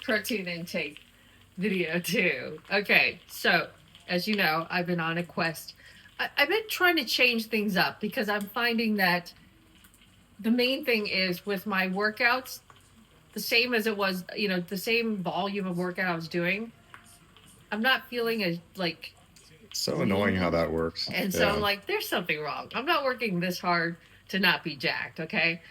protein intake video too. Okay, so as you know, I've been on a quest. I've been trying to change things up because I'm finding that the main thing is with my workouts, the same as it was, the same volume of workout I was doing, I'm not feeling as like So annoying how lean. that works. And so I'm Yeah. like, there's something wrong. I'm not working this hard to not be jacked, okay?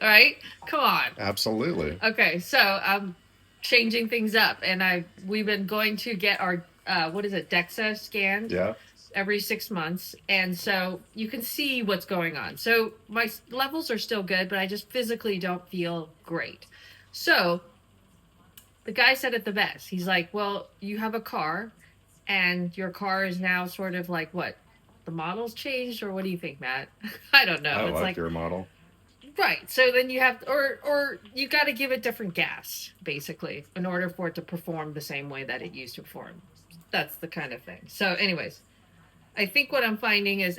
Right? Come on. Absolutely. Okay, so I'm changing things up, and we've been going to get our what is it, DEXA scanned Yeah. every 6 months, and so you can see what's going on. So my levels are still good, but I just physically don't feel great. So the guy said it the best. He's like, "Well, you have a car, and your car is now sort of like what? The model's changed, or what do you think, Matt? I don't know. I It's like like your model. right. So then you have, or you got to give it different gas, basically, in order for it to perform the same way that it used to perform. That's the kind of thing. So, anyways, I think what I'm finding is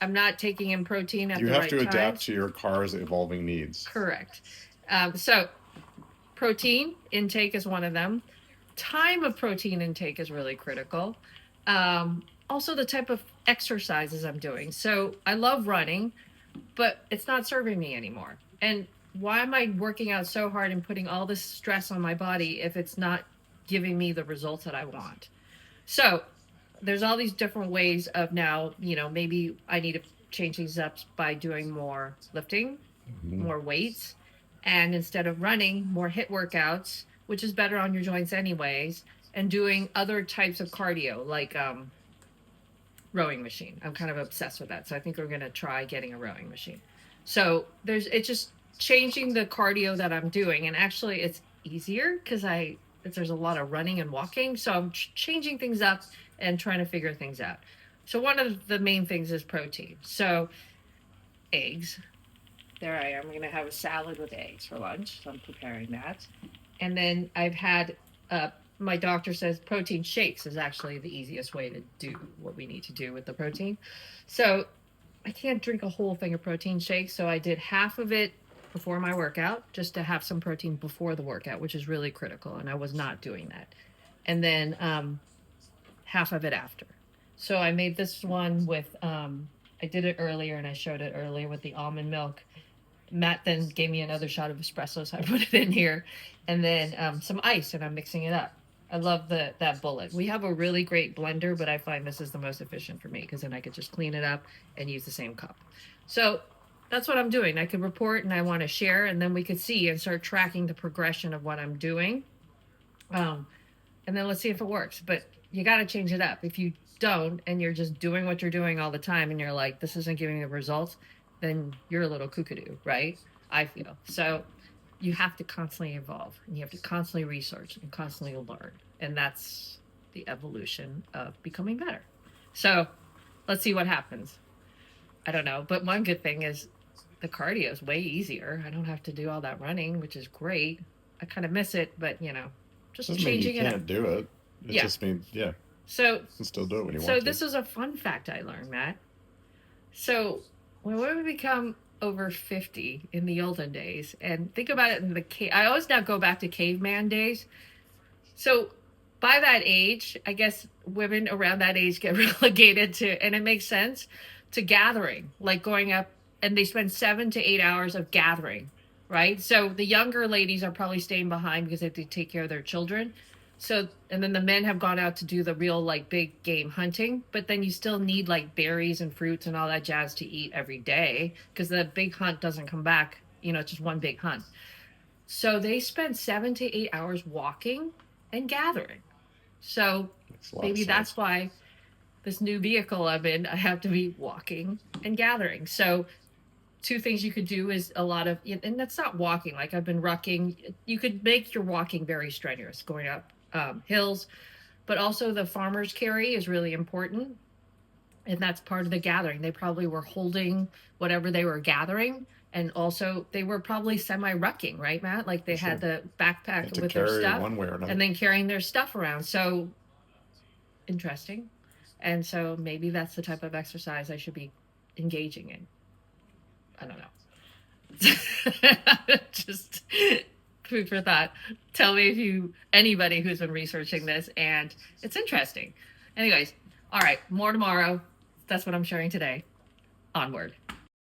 I'm not taking in protein at You the have right to adapt times. to your car's evolving needs. Correct. So, protein intake is one of them. Time of protein intake is really critical. Also, the type of exercises I'm doing. So, I love running, but it's not serving me anymore. And why am I working out so hard and putting all this stress on my body if it's not giving me the results that I want? So there's all these different ways of now, maybe I need to change things up by doing more lifting, Mm-hmm. more weights, and instead of running, more hit workouts, which is better on your joints anyways, and doing other types of cardio like rowing machine. I'm kind of obsessed with that. So I think we're going to try getting a rowing machine. So it's just changing the cardio that I'm doing. And actually it's easier because there's a lot of running and walking. So I'm changing things up and trying to figure things out. So one of the main things is protein. So eggs. There I am. I'm going to have a salad with eggs for lunch. So I'm preparing that. And then I've had my doctor says protein shakes is actually the easiest way to do what we need to do with the protein. So I can't drink a whole thing of protein shakes, so I did half of it before my workout just to have some protein before the workout, which is really critical, and I was not doing that. And then half of it after. So I made this one with I did it earlier and I showed it earlier with the almond milk. Matt then gave me another shot of espresso, so I put it in here, and then some ice, and I'm mixing it up. I love that bullet. We have a really great blender, but I find this is the most efficient for me because then I could just clean it up and use the same cup. So that's what I'm doing. I could report and I want to share, and then we could see and start tracking the progression of what I'm doing. Um, and then let's see if it works. But you got to change it up. If you don't, and you're just doing what you're doing all the time, and you're like, this isn't giving the results, then you're a little kookadoo, right? I feel. So you have to constantly evolve and you have to constantly research and constantly learn. And that's the evolution of becoming better. So let's see what happens. I don't know. But one good thing is the cardio is way easier. I don't have to do all that running, which is great. I kind of miss it, but just Doesn't mean you changing it up. can't do it. It Yeah. just means, yeah, you So can still do it when you so want this to. is a fun fact I learned, Matt. So when we become over 50 in the olden days, and think about it in the cave, I always now go back to caveman days. So by that age, I guess women around that age get relegated to, and it makes sense, to gathering, like going up, and they spend 7 to 8 hours of gathering, right? So the younger ladies are probably staying behind because they have to take care of their children. So, and then the men have gone out to do the real, like, big game hunting, but then you still need, like, berries and fruits and all that jazz to eat every day because the big hunt doesn't come back. It's just one big hunt. So they spend 7 to 8 hours walking and gathering. So Makes a lot of maybe sense. that's why this new vehicle I'm in, I have to be walking and gathering. So two things you could do is a lot of, and that's not walking. Like I've been rucking. You could make your walking very strenuous, going up hills, but also the farmer's carry is really important. And that's part of the gathering. They probably were holding whatever they were gathering. And also, they were probably semi rucking, right, Matt? Like they had Sure. the You have backpack to with their carry stuff one way or another. and then carrying their stuff around. So interesting. And so maybe that's the type of exercise I should be engaging in. I don't know. Just food for thought. Tell me if anybody who's been researching this, and it's interesting. Anyways, all right, more tomorrow. That's what I'm sharing today. Onward.